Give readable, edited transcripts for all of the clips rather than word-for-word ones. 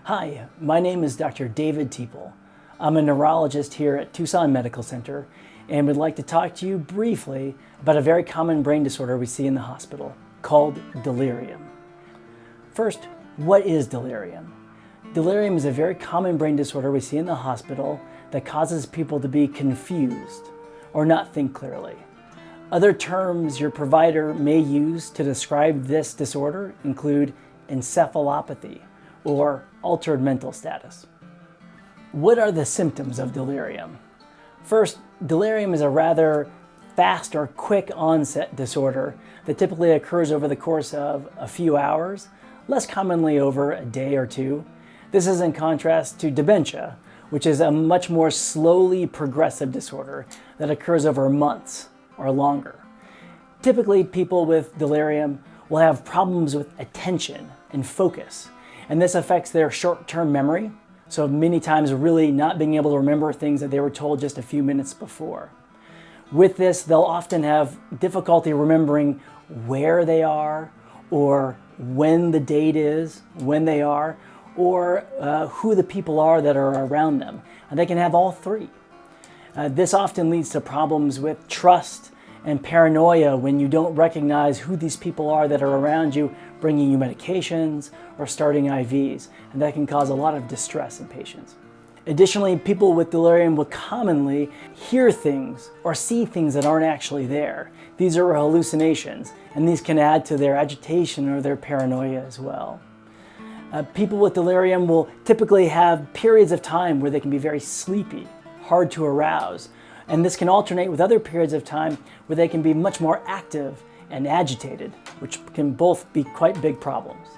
Hi, my name is Dr. David Teeple. I'm a neurologist here at Tucson Medical Center and would like to talk to you briefly about a very common brain disorder we see in the hospital called delirium. First, what is delirium? Delirium is a very common brain disorder we see in the hospital that causes people to be confused or not think clearly. Other terms your provider may use to describe this disorder include encephalopathy or altered mental status. What are the symptoms of delirium? First, delirium is a rather fast or quick onset disorder that typically occurs over the course of a few hours, less commonly over a day or two. This is in contrast to dementia, which is a much more slowly progressive disorder that occurs over months or longer. Typically, people with delirium will have problems with attention and focus, and this affects their short-term memory, so many times really not being able to remember things that they were told just a few minutes before. With this, they'll often have difficulty remembering where they are, or when the date is, when they are, or who the people are that are around them. And they can have all three. This often leads to problems with trust and paranoia when you don't recognize who these people are that are around you, bringing you medications or starting IVs, and that can cause a lot of distress in patients. Additionally, people with delirium will commonly hear things or see things that aren't actually there. These are hallucinations, and these can add to their agitation or their paranoia as well. People with delirium will typically have periods of time where they can be very sleepy, hard to arouse, and this can alternate with other periods of time where they can be much more active and agitated, which can both be quite big problems.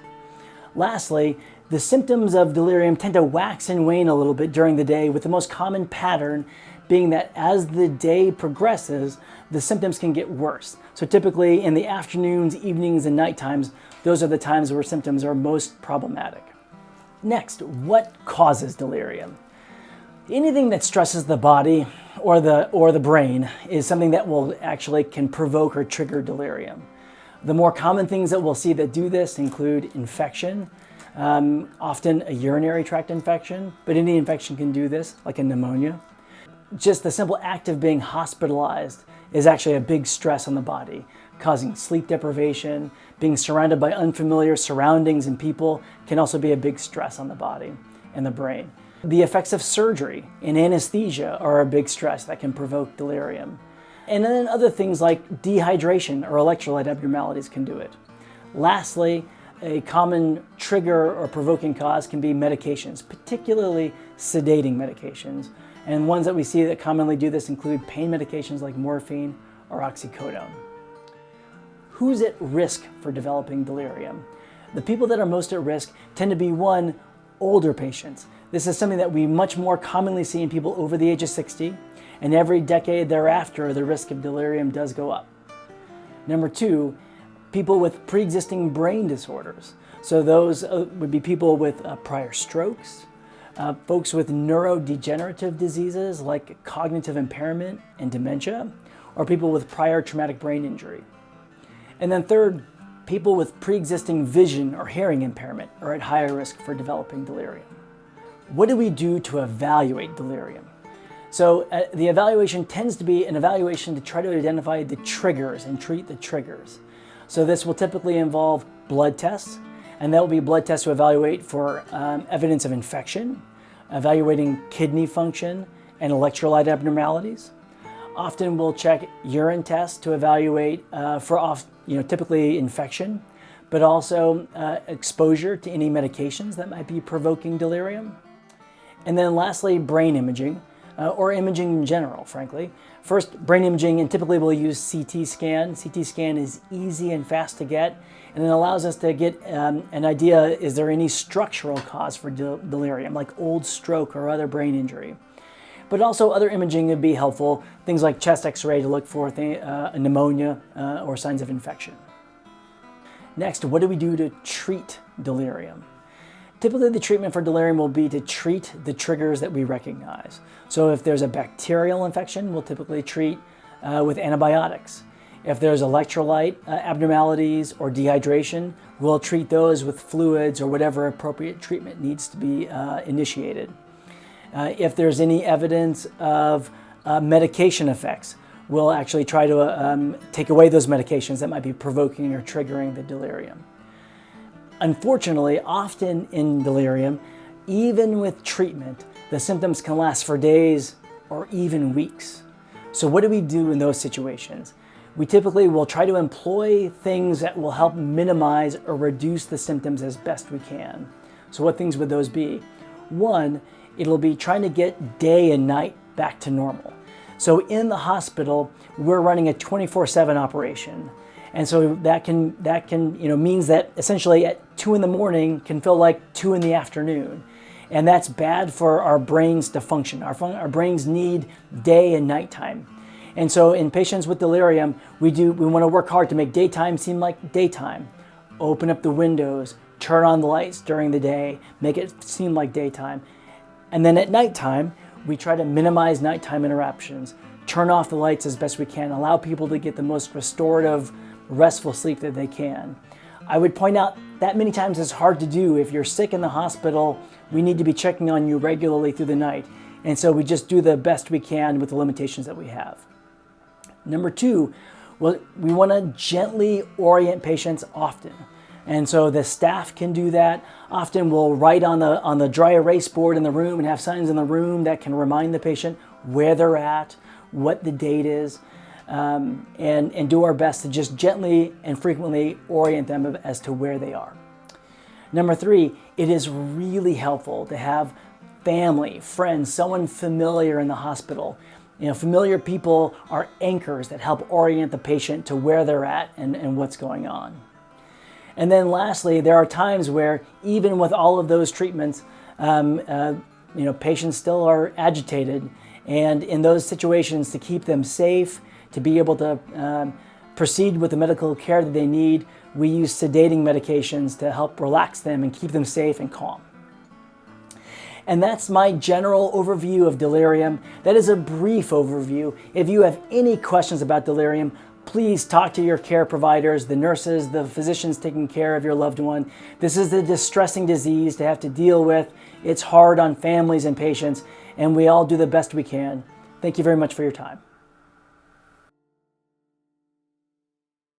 Lastly, the symptoms of delirium tend to wax and wane a little bit during the day, with the most common pattern being that as the day progresses, the symptoms can get worse. So typically in the afternoons, evenings, and night times, those are the times where symptoms are most problematic. Next, what causes delirium? Anything that stresses the body or the brain is something that will actually can provoke or trigger delirium. The more common things that we'll see that do this include infection, often a urinary tract infection, but any infection can do this, like a pneumonia. Just the simple act of being hospitalized is actually a big stress on the body, causing sleep deprivation. Being surrounded by unfamiliar surroundings and people can also be a big stress on the body and the brain. The effects of surgery and anesthesia are a big stress that can provoke delirium. And then other things like dehydration or electrolyte abnormalities can do it. Lastly, a common trigger or provoking cause can be medications, particularly sedating medications. And ones that we see that commonly do this include pain medications like morphine or oxycodone. Who's at risk for developing delirium? The people that are most at risk tend to be older patients. This is something that we much more commonly see in people over the age of 60, and every decade thereafter, the risk of delirium does go up. Number two, people with pre-existing brain disorders. So those would be people with prior strokes, folks with neurodegenerative diseases like cognitive impairment and dementia, or people with prior traumatic brain injury. And then third, people with pre-existing vision or hearing impairment are at higher risk for developing delirium. What do we do to evaluate delirium? So the evaluation tends to be an evaluation to try to identify the triggers and treat the triggers. So this will typically involve blood tests, and that will be blood tests to evaluate for evidence of infection, evaluating kidney function and electrolyte abnormalities. Often we'll check urine tests to evaluate for typically infection, but also exposure to any medications that might be provoking delirium. And then lastly, brain imaging, or imaging in general, frankly. First, brain imaging, and typically we'll use CT scan. CT scan is easy and fast to get, and it allows us to get an idea, is there any structural cause for delirium, like old stroke or other brain injury. But also other imaging would be helpful, things like chest x-ray to look for pneumonia or signs of infection. Next, what do we do to treat delirium? Typically, the treatment for delirium will be to treat the triggers that we recognize. So if there's a bacterial infection, we'll typically treat with antibiotics. If there's electrolyte abnormalities or dehydration, we'll treat those with fluids or whatever appropriate treatment needs to be initiated. If there's any evidence of medication effects, we'll actually try to take away those medications that might be provoking or triggering the delirium. Unfortunately, often in delirium, even with treatment, the symptoms can last for days or even weeks. So what do we do in those situations? We typically will try to employ things that will help minimize or reduce the symptoms as best we can. So what things would those be? One, it'll be trying to get day and night back to normal. So in the hospital, we're running a 24/7 operation. And so that can means that essentially at 2 in the morning can feel like 2 in the afternoon. And that's bad for our brains to function. Our brains need day and nighttime. And so in patients with delirium, we want to work hard to make daytime seem like daytime. Open up the windows, turn on the lights during the day, make it seem like daytime. And then at nighttime, we try to minimize nighttime interruptions, turn off the lights as best we can, allow people to get the most restorative, restful sleep that they can. I would point out that many times it's hard to do. If you're sick in the hospital, we need to be checking on you regularly through the night. And so we just do the best we can with the limitations that we have. Number two, we want to gently orient patients often. And so the staff can do that. Often we'll write on the dry erase board in the room and have signs in the room that can remind the patient where they're at, what the date is, and do our best to just gently and frequently orient them as to where they are. Number three, it is really helpful to have family, friends, someone familiar in the hospital. Familiar people are anchors that help orient the patient to where they're at and what's going on. And then lastly, there are times where even with all of those treatments, patients still are agitated. And in those situations, to keep them safe, to be able to proceed with the medical care that they need, we use sedating medications to help relax them and keep them safe and calm. And that's my general overview of delirium. That is a brief overview. If you have any questions about delirium, please talk to your care providers, the nurses, the physicians taking care of your loved one. This is a distressing disease to have to deal with. It's hard on families and patients, and we all do the best we can. Thank you very much for your time.